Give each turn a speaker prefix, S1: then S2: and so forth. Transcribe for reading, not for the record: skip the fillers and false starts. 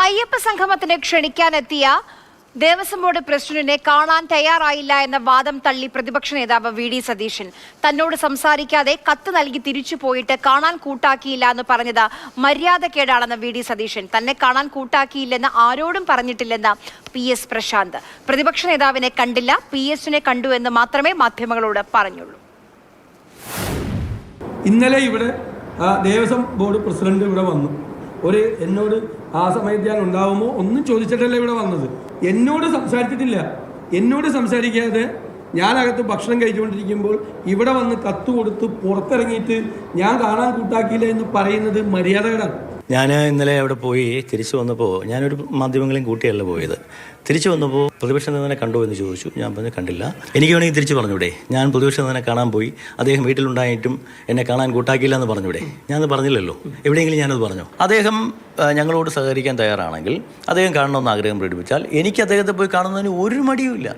S1: അയ്യപ്പ സംഗമത്തിന് ക്ഷണിക്കാനെത്തിയ ദേവസ്വം ബോർഡ് പ്രസിഡന്റിനെ കാണാൻ തയ്യാറായില്ല എന്ന വാദം തള്ളി പ്രതിപക്ഷ നേതാവ് വി ഡി സതീശൻ. തന്നോട് സംസാരിക്കാതെ കത്ത് നൽകി തിരിച്ചു പോയിട്ട് കാണാൻ കൂട്ടാക്കിയില്ല എന്ന് പറഞ്ഞത് മര്യാദക്കേടാണെന്ന് വി ഡി സതീശൻ. തന്നെ കാണാൻ കൂട്ടാക്കിയില്ലെന്ന് ആരോടും പറഞ്ഞിട്ടില്ലെന്ന് പി എസ് പ്രശാന്ത്. പ്രതിപക്ഷ നേതാവിനെ കണ്ടില്ല, പി എസിനെ കണ്ടു എന്ന് മാത്രമേ മാധ്യമങ്ങളോട് പറഞ്ഞുള്ളൂ.
S2: ഇന്നലെ ഇവിടെ ദേവസ്വം ബോർഡ് പ്രസിഡന്റ് ഇവിടെ വന്നു. എന്നോട് ആ സമയത്ത് ഞാൻ ഉണ്ടാവുമോ ഒന്നും ചോദിച്ചിട്ടല്ല ഇവിടെ വന്നത്. എന്നോട് സംസാരിച്ചിട്ടില്ല. എന്നോട് സംസാരിക്കാതെ ഞാനകത്ത് ഭക്ഷണം കഴിച്ചുകൊണ്ടിരിക്കുമ്പോൾ ഇവിടെ വന്ന് കത്ത് കൊടുത്ത് പുറത്തിറങ്ങിയിട്ട് ഞാൻ കാണാൻ കൂട്ടാക്കിയില്ല എന്ന് പറയുന്നത് മര്യാദകളാണ്.
S3: ഞാൻ ഇന്നലെ അവിടെ പോയി തിരിച്ചു വന്നപ്പോൾ ഞാനൊരു മാധ്യമങ്ങളെയും കൂട്ടിയല്ല പോയത്. തിരിച്ചു വന്നപ്പോൾ പ്രതിപക്ഷ നേതാവിനെ കണ്ടോ എന്ന് ചോദിച്ചു. ഞാൻ പറഞ്ഞു കണ്ടില്ല. എനിക്ക് വേണമെങ്കിൽ തിരിച്ചു പറഞ്ഞൂടെ, ഞാൻ പ്രതിപക്ഷ നേതാവിനെ കാണാൻ പോയി, അദ്ദേഹം വീട്ടിലുണ്ടായിട്ടും എന്നെ കാണാൻ കൂട്ടാക്കിയില്ല എന്ന് പറഞ്ഞൂടെ? ഞാനത് പറഞ്ഞില്ലല്ലോ. എവിടെയെങ്കിലും ഞാനത് പറഞ്ഞു? അദ്ദേഹം ഞങ്ങളോട് സഹകരിക്കാൻ തയ്യാറാണെങ്കിൽ, അദ്ദേഹം കാണണമെന്ന് ആഗ്രഹം പ്രകടിപ്പിച്ചാൽ എനിക്ക് അദ്ദേഹത്തെ പോയി കാണുന്നതിന് ഒരു മടിയുമില്ല.